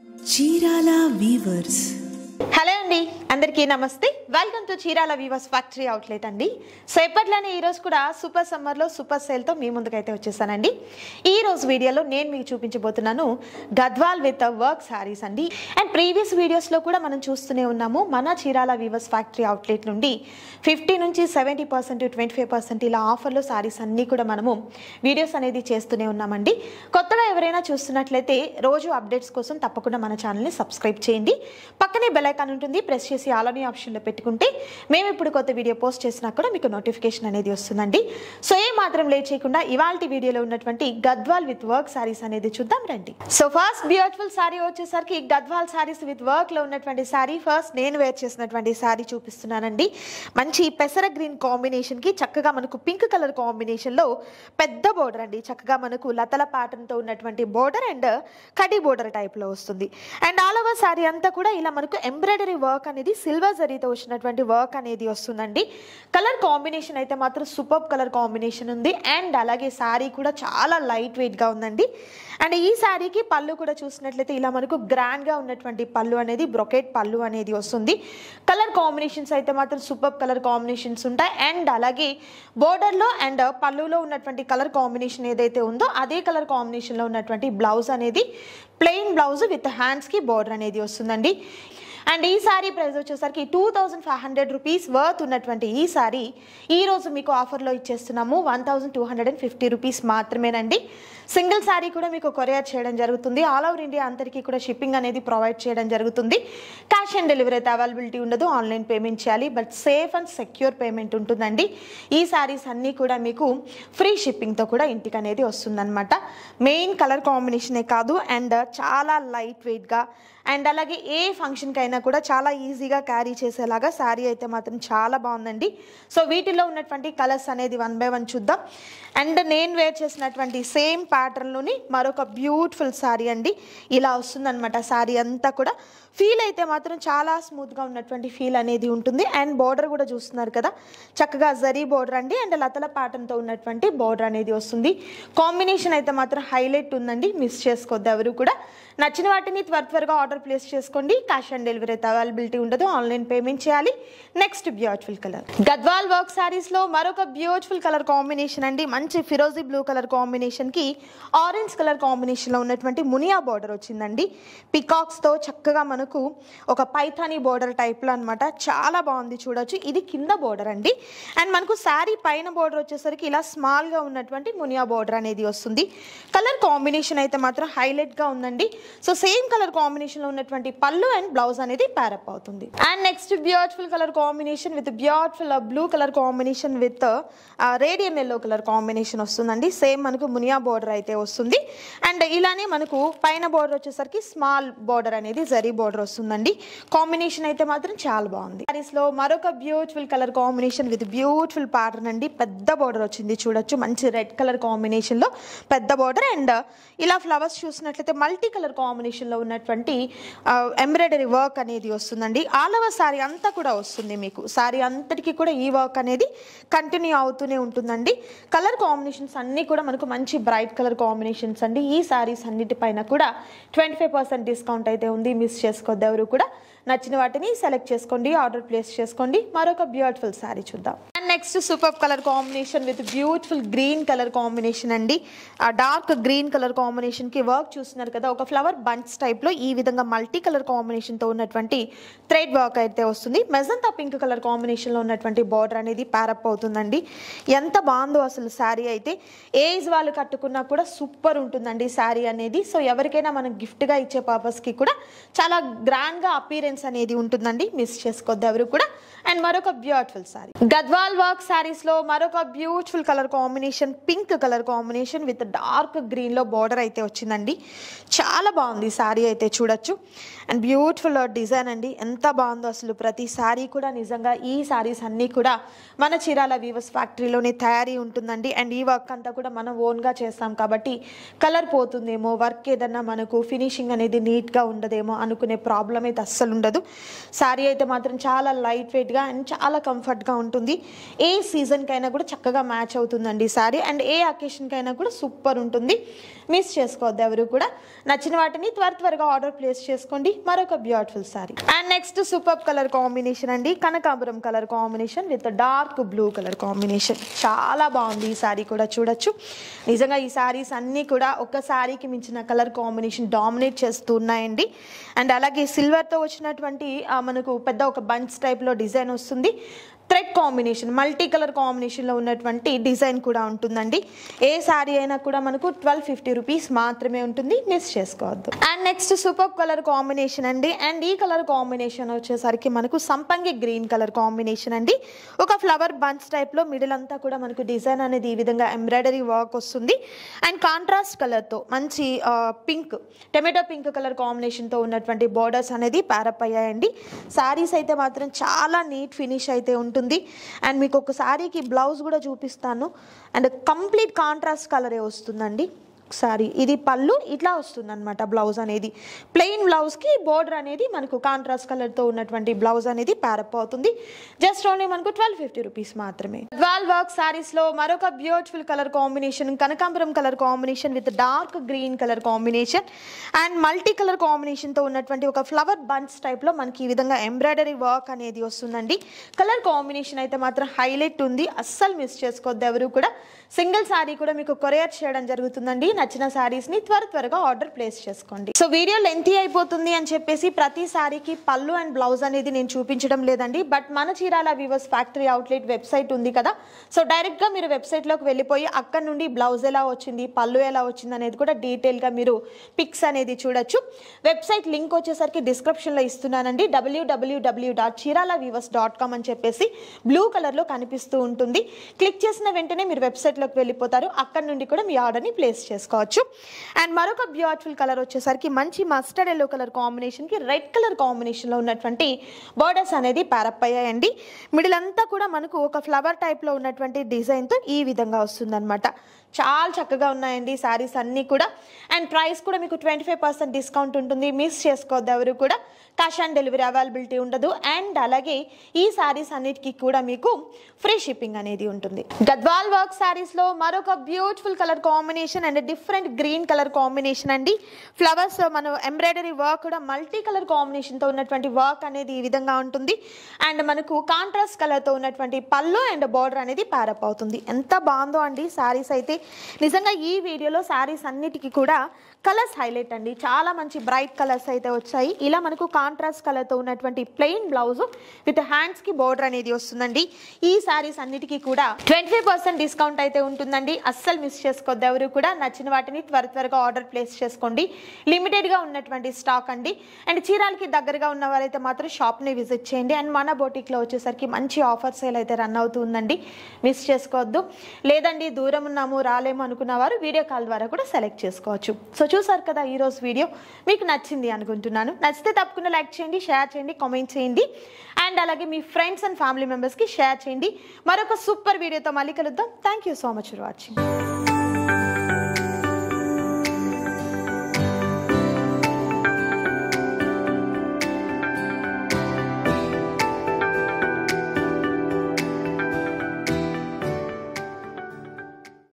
Chirala weavers. Hello అండి, అందరికీ నమస్తే. Welcome to Chirala weavers factory outlet అండి. సో ఎప్పట్లోనే ఈరోజు కూడా సూపర్ సమ్మర్లో సూపర్ సేల్తో మీ ముందుకైతే వచ్చేసానండి. ఈ రోజు వీడియోలో నేను మీకు చూపించబోతున్నాను గద్వాల్ విత్ వర్క్ శారీస్ అండి. అండ్ ప్రీవియస్ వీడియోస్లో కూడా మనం చూస్తూనే ఉన్నాము మన చీరాల వీవర్స్ ఫ్యాక్టరీ అవుట్లెట్ నుండి 50 నుంచి 70%, 25% ఇలా ఆఫర్లో శారీస్ అన్నీ కూడా మనము వీడియోస్ అనేది చేస్తూనే ఉన్నామండి. కొత్తగా ఎవరైనా చూస్తున్నట్లయితే రోజు అప్డేట్స్ కోసం తప్పకుండా మన ఛానల్ని సబ్స్క్రైబ్ చేయండి. పక్కనే బెల్ ఐకాన్ ఉంటుంది, ప్రెస్ చేసి ఆల్ అనే ఆప్షన్లో పెట్టుకుంటే మేము ఇప్పుడు కొత్త వీడియో పోస్ట్ చేసినా కూడా మీకు నోటిఫికేషన్ అనేది వస్తుందండి. సో ఏ మాత్రం లేట్ చేయకుండా ఇవాల్టి వీడియోలో ఉన్నటువంటి గద్వాల్ విత్ వర్క్ సారీస్ అనేది చూద్దాం రండి. సో ఫస్ట్ బ్యూటిఫుల్ సారీ వచ్చేసరికి గద్వాల్ సారీస్ విత్ వర్క్ లో ఉన్నటువంటి సారీ. ఫస్ట్ నేను వేర్ చేసినటువంటి సారీ చూపిస్తున్నానండి. మంచి పెసర గ్రీన్ కాంబినేషన్ కి చక్కగా మనకు పింక్ కలర్ కాంబినేషన్ లో పెద్ద బోర్డర్ అండి. చక్కగా మనకు లతల ప్యాటర్న్ తో ఉన్నటువంటి border and kadhi border type లో వస్తుంది. అండ్ ఆల్ ఓవర్ సారీ అంతా కూడా ఇలా మనకు ఎంబ్రాయిడరీ వర్క్ అనేది సిల్వర్ జరీతో వచ్చినటువంటి వర్క్ అనేది వస్తుందండి. కలర్ కాంబినేషన్ అయితే మాత్రం సూపర్ కలర్ కాంబినేషన్ ఉంది. అండ్ అలాగే శారీ కూడా చాలా లైట్ వెయిట్ గా ఉందండి. అండ్ ఈ శారీకి పళ్ళు కూడా చూసినట్లయితే ఇలా మనకు గ్రాండ్ గా ఉన్నటువంటి పళ్ళు అనేది బ్రొకెట్ పళ్ళు అనేది వస్తుంది. కలర్ కాంబినేషన్స్ అయితే మాత్రం సూపర్ కలర్ కాంబినేషన్స్ ఉంటాయి. అండ్ అలాగే బోర్డర్ లో అండ్ పళ్ళులో ఉన్నటువంటి కలర్ కాంబినేషన్ ఏదైతే ఉందో అదే కలర్ కాంబినేషన్ లో ఉన్నటువంటి బ్లౌజ్ అనేది ప్లెయిన్ బ్లౌజ్ విత్ హ్యాండ్స్ కి బోర్డర్ అనేది వస్తుందండి. అండ్ ఈ సారీ ప్రైస్ వచ్చేసరికి 2500 రూపీస్ వర్త్ ఉన్నటువంటి ఈ సారీ ఈరోజు మీకు ఆఫర్లో ఇచ్చేస్తున్నాము 1250 రూపీస్ మాత్రమేనండి. సింగిల్ సారీ కూడా మీకు కొరియర్ చేయడం జరుగుతుంది. ఆల్ ఓవర్ ఇండియా అందరికీ కూడా షిప్పింగ్ అనేది ప్రొవైడ్ చేయడం జరుగుతుంది. క్యాష్ ఆన్ డెలివరీ అయితే అవైలబిలిటీ ఉండదు, ఆన్లైన్ పేమెంట్ చేయాలి. But safe and secure payment ఉంటుందండి. ఈ సారీస్ అన్నీ కూడా మీకు ఫ్రీ షిప్పింగ్తో కూడా ఇంటికి అనేది వస్తుందన్నమాట. మెయిన్ కలర్ కాంబినేషనే కాదు అండ్ చాలా లైట్ వెయిట్గా అండ్ అలాగే ఏ ఫంక్షన్కి అయినా కూడా చాలా ఈజీగా క్యారీ చేసేలాగా శారీ అయితే మాత్రం చాలా బాగుందండి. సో వీటిలో ఉన్నటువంటి కలర్స్ అనేది 1 by 1 చూద్దాం. అండ్ నేను వేర్ చేసినటువంటి సేమ్ ప్యాటర్న్లోని మరొక బ్యూటిఫుల్ శారీ అండి. ఇలా వస్తుందన్నమాట. శారీ అంతా కూడా ఫీల్ అయితే మాత్రం చాలా స్మూత్గా ఉన్నటువంటి ఫీల్ అనేది ఉంటుంది. అండ్ బోర్డర్ కూడా చూస్తున్నారు కదా, చక్కగా జరీ బోర్డర్ అండి. అండ్ లతల ప్యాటర్న్తో ఉన్నటువంటి బోర్డర్ అనేది వస్తుంది. కాంబినేషన్ అయితే మాత్రం హైలైట్ ఉందండి, మిస్ చేసుకోవద్దు ఎవరు కూడా. నచ్చిన వాటిని త్వరగా ఆర్డర్ ప్లేస్ చేసుకోండి. క్యాష్ ఆన్ డెలివరీ అయితే అవైలబిలిటీ ఉండదు, ఆన్లైన్ పేమెంట్ చేయాలి. Next beautiful colour Gadwal work saris లో మరొక బ్యూటిఫుల్ కలర్ కాంబినేషన్ అండి. మంచి ఫిరోజీ బ్లూ కలర్ కాంబినేషన్ కి ఆరెంజ్ కలర్ కాంబినేషన్ లో ఉన్నటువంటి మునియా బోర్డర్ వచ్చిందండి. పికాక్స్ తో చక్కగా మనకు ఒక పైథానీ బోర్డర్ టైప్ లో అనమాట. చాలా బాగుంది, చూడొచ్చు. ఇది కింద బోర్డర్ అండి. అండ్ మనకు శారీ పైన బోర్డర్ వచ్చేసరికి ఇలా స్మాల్ గా ఉన్నటువంటి మునియా బోర్డర్ అనేది వస్తుంది. కలర్ కాంబినేషన్ అయితే మాత్రం హైలైట్ గా ఉందండి. సో సేమ్ కలర్ కాంబినేషన్ లో ఉన్నటువంటి పళ్ళు అండ్ బ్లౌజ్ అనేది ప్యారప్ అవుతుంది. And next beautiful colour combination with beautiful blue colour combination with radium yellow colour combination వస్తుందండి. సేమ్ మనకు మునియా బోర్డర్ అయితే వస్తుంది. అండ్ ఇలానే మనకు పైన బోర్డర్ వచ్చేసరికి స్మాల్ బోర్డర్ అనేది జరీ బోర్డర్ వస్తుందండి. కాంబినేషన్ అయితే మాత్రం చాలా బాగుంది. సారీస్ లో మరొక beautiful colour combination with beautiful pattern అండి. పెద్ద బోర్డర్ వచ్చింది, చూడొచ్చు. మంచి రెడ్ కలర్ కాంబినేషన్ లో పెద్ద బోర్డర్ అండ్ ఇలా ఫ్లవర్స్ చూసినట్లయితే మల్టీ కలర్ కాంబినేషన్ లో ఉన్నటువంటి ఎంబ్రాయిడరీ వర్క్ అనేది వస్తుందండి. ఆల్ ఓవర్ సారీ అంతా కూడా వస్తుంది మీకు. సారీ అంతటికి కూడా ఈ వర్క్ అనేది కంటిన్యూ అవుతూనే ఉంటుందండి. కలర్ కాంబినేషన్స్ అన్నీ కూడా మనకు మంచి బ్రైట్ కలర్ కాంబినేషన్స్ అండి. ఈ సారీస్ అన్నిటిపైన కూడా 25% డిస్కౌంట్ అయితే ఉంది, మిస్ చేసుకోవద్దు ఎవరు కూడా. నచ్చిన వాటిని సెలెక్ట్ చేసుకోండి, ఆర్డర్ ప్లేస్ చేసుకోండి. మరొక బ్యూటిఫుల్ సారీ చూద్దాం. And next super colour combination with beautiful green colour combination అండి. డార్క్ గ్రీన్ కలర్ కాంబినేషన్ కి వర్క్ చూస్తున్నారు కదా, ఒక ఫ్లవర్ బంచ్ టైప్ లో ఈ విధంగా మల్టీ కలర్ కాంబినేషన్ తో ఉన్నటువంటి థ్రెడ్ వర్క్ అయితే వస్తుంది. మెజంతా పింక్ కలర్ కాంబినేషన్ లో ఉన్నటువంటి బార్డర్ అనేది ప్యారప్ అవుతుందండి. ఎంత బాగుందో అసలు శారీ అయితే. ఏజ్ వాళ్ళు కట్టుకున్నా కూడా సూపర్ ఉంటుందండి శారీ అనేది. సో ఎవరికైనా మనం గిఫ్ట్ గా ఇచ్చే పర్పస్ కి కూడా చాలా గ్రాండ్ గా అపీరెన్స్ అనేది ఉంటుందండి, మిస్ చేసుకోవద్దు ఎవరు కూడా. అండ్ మరొక beautiful sorry Gadwal work saris లో మరొక beautiful colour combination pink colour combination with dark green లో బార్డర్ అయితే వచ్చిందండి. చాలా బాగుంది సారీ అయితే, చూడొచ్చు. అండ్ బ్యూటిఫుల్ డిజైన్ అండి, ఎంత బాగుందో అసలు. ప్రతి సారీ కూడా నిజంగా ఈ సారీస్ అన్నీ కూడా మన చీరాల వీవర్స్ ఫ్యాక్టరీలోనే తయారీ ఉంటుందండి. అండ్ ఈ వర్క్ అంతా కూడా మనం ఓన్గా చేస్తాం కాబట్టి కలర్ పోతుందేమో, వర్క్ ఏదన్నా మనకు ఫినిషింగ్ అనేది నీట్గా ఉండదేమో అనుకునే ప్రాబ్లం అయితే అస్సలు ఉండదు. సారీ అయితే మాత్రం చాలా లైట్ వెయిట్గా అండ్ చాలా కంఫర్ట్గా ఉంటుంది. ఏ సీజన్కైనా కూడా చక్కగా మ్యాచ్ అవుతుందండి ఈ శారీ. అండ్ ఏ అకేషన్కైనా కూడా సూపర్ ఉంటుంది, మిస్ చేసుకోవద్దు ఎవరు కూడా. నచ్చిన వాటిని త్వరగా ఆర్డర్ ప్లేస్ చేసుకోండి. మరొక beautiful sari. And next super colour combination అండి, కనకాంబరం colour combination with dark blue colour combination. చాలా బాగుంది ఈ శారీ కూడా, చూడొచ్చు. నిజంగా ఈ శారీస్ అన్నీ కూడా ఒక శారీకి మించిన కలర్ కాంబినేషన్ డామినేట్ చేస్తూ ఉన్నాయండి. అండ్ అలాగే సిల్వర్తో వచ్చినటువంటి మనకు పెద్ద ఒక బంచ్ టైప్లో డిజైన్ వస్తుంది. థ్రెడ్ కాంబినేషన్, మల్టీ కలర్ కాంబినేషన్లో ఉన్నటువంటి డిజైన్ కూడా ఉంటుందండి. ఏ శారీ అయినా కూడా మనకు 1250 రూపీస్ మాత్రమే ఉంటుంది, మిస్ చేసుకోవద్దు. And next super colour combination అండి. అండ్ ఈ కలర్ కాంబినేషన్ వచ్చేసరికి మనకు సంపంగి గ్రీన్ కలర్ కాంబినేషన్ అండి. ఒక ఫ్లవర్ బంచ్ టైప్లో మిడిల్ అంతా కూడా మనకు డిజైన్ అనేది ఈ విధంగా ఎంబ్రాయిడరీ వర్క్ వస్తుంది. అండ్ కాంట్రాస్ట్ కలర్తో మంచి పింక్, టొమాటో పింక్ కలర్ కాంబినేషన్తో ఉన్నటువంటి బోర్డర్స్ అనేది ప్యారప్ అయ్యాయండి. శారీస్ అయితే మాత్రం చాలా నీట్ ఫినిష్ అయితే ఉంటుంది. అండ్ మీకు ఒక శారీకి బ్లౌజ్ కూడా చూపిస్తాను. అండ్ కంప్లీట్ కాంట్రాస్ట్ కలరే వస్తుందండి సారీ. ఇది పళ్ళు ఇట్లా వస్తుంది అనమాట. బ్లౌజ్ అనేది ప్లెయిన్ బ్లౌజ్కి బోర్డర్ అనేది మనకు కాంట్రాస్ట్ కలర్తో ఉన్నటువంటి బ్లౌజ్ అనేది ప్యారప్ అవుతుంది. జస్ట్ ఓన్లీ మనకు 1250 రూపీస్ మాత్రమే. గద్వాల్ వర్క్ శారీస్లో మరొక బ్యూటిఫుల్ కలర్ కాంబినేషన్, కనకాంబరం colour combination with dark green colour combination and multi colour కాంబినేషన్తో ఉన్నటువంటి ఒక ఫ్లవర్ బంచ్ టైప్లో మనకి ఈ విధంగా ఎంబ్రాయిడరీ వర్క్ అనేది వస్తుందండి. కలర్ కాంబినేషన్ అయితే మాత్రం హైలైట్ ఉంది, అస్సలు మిస్ చేసుకోవద్దు ఎవరు కూడా. సింగిల్ శారీ కూడా మీకు కొరియర్ చేయడం జరుగుతుందండి. నచ్చిన శారీస్ని త్వరగా ఆర్డర్ ప్లేస్ చేసుకోండి. సో వీడియో లెంతీ అయిపోతుంది అని చెప్పేసి ప్రతి శారీకి పళ్ళు అండ్ బ్లౌజ్ అనేది నేను చూపించడం లేదండి. బట్ మన Chirala weavers factory outlet website ఉంది కదా, సో డైరెక్ట్గా మీరు వెబ్సైట్లోకి వెళ్ళిపోయి అక్కడ నుండి బ్లౌజ్ ఎలా వచ్చింది, పళ్ళు ఎలా వచ్చింది అనేది కూడా డీటెయిల్గా మీరు పిక్స్ అనేది చూడొచ్చు. వెబ్సైట్ లింక్ వచ్చేసరికి డిస్క్రిప్షన్లో ఇస్తున్నానండి. www.chiralaweavers.com అని చెప్పేసి బ్లూ కలర్లో కనిపిస్తూ ఉంటుంది. క్లిక్ చేసిన వెంటనే మీరు వెబ్సైట్లోకి వెళ్ళిపోతారు. అక్కడ నుండి కూడా మీ ఆర్డర్ని ప్లేస్ చేసుకోవచ్చు. అండ్ మరొక బ్యూటిఫుల్ కలర్ వచ్చేసరికి మంచి మస్టర్డ్ ఎల్లో కలర్ కాంబినేషన్కి రెడ్ కలర్ కాంబినేషన్లో ఉన్నటువంటి బోర్డర్స్ అనేది ప్యారప్ అయ్యాయండి. మిడిల్ అంతా కూడా మనకు ఒక ఫ్లవర్ టైప్లో ఉన్నటువంటి డిజైన్తో ఈ విధంగా వస్తుందన్నమాట. చాలా చక్కగా ఉన్నాయండి శారీస్ అన్నీ కూడా. అండ్ ప్రైస్ కూడా మీకు 25% డిస్కౌంట్ ఉంటుంది, మిస్ చేసుకోవద్దు ఎవరు కూడా. క్యాష్ ఆన్ డెలివరీ అవైలబిలిటీ ఉండదు. అండ్ అలాగే ఈ శారీస్ అన్నిటికీ కూడా మీకు ఫ్రీ షిప్పింగ్ అనేది ఉంటుంది. గద్వాల్ వర్క్ శారీస్లో మరొక beautiful colour combination and different green colour combination అండి. ఫ్లవర్స్ మన ఎంబ్రాయిడరీ వర్క్ కూడా మల్టీ కలర్ కాంబినేషన్తో ఉన్నటువంటి వర్క్ అనేది ఈ విధంగా ఉంటుంది. అండ్ మనకు కాంట్రాస్ట్ కలర్తో ఉన్నటువంటి పళ్ళు అండ్ బార్డర్ అనేది ప్యారప్ అవుతుంది. ఎంత బాగుందో అండి శారీస్ అయితే. నిజంగా ఈ వీడియోలో శారీస్ అన్నిటికీ కూడా కలర్స్ హైలైట్ అండి. చాలా మంచి బ్రైట్ కలర్స్ అయితే వచ్చాయి. ఇలా మనకు కాంట్రాస్ట్ కలర్తో ఉన్నటువంటి ప్లెయిన్ బ్లౌజ్ విత్ హ్యాండ్స్కి బోర్డర్ అనేది వస్తుందండి. ఈ శారీస్ అన్నిటికీ కూడా 25% డిస్కౌంట్ అయితే ఉంటుందండి, అస్సలు మిస్ చేసుకోవద్దు ఎవరు కూడా. నచ్చిన వాటిని త్వరగా ఆర్డర్ ప్లేస్ చేసుకోండి. లిమిటెడ్గా ఉన్నటువంటి స్టాక్ అండి. అండ్ చీరాలకి దగ్గరగా ఉన్న వారైతే మాత్రం షాప్ని విజిట్ చేయండి. అండ్ మన బొటిక్లో వచ్చేసరికి మంచి ఆఫర్ సేల్ అయితే రన్ అవుతుందండి, మిస్ చేసుకోవద్దు. లేదండి దూరం ఉన్నాము రాలేము అనుకున్న వారు వీడియో కాల్ ద్వారా కూడా సెలెక్ట్ చేసుకోవచ్చు. సో చూసారు కదా ఈరోజు వీడియో, మీకు నచ్చింది అనుకుంటున్నాను. నచ్చితే తప్పకుండా లైక్ చేయండి, షేర్ చేయండి, కామెంట్ చేయండి. అండ్ అలాగే మీ ఫ్రెండ్స్ అండ్ ఫ్యామిలీ మెంబర్స్కి షేర్ చేయండి. మరొక సూపర్ వీడియోతో మళ్ళీ కలుద్దాం. Thank you so much for watching.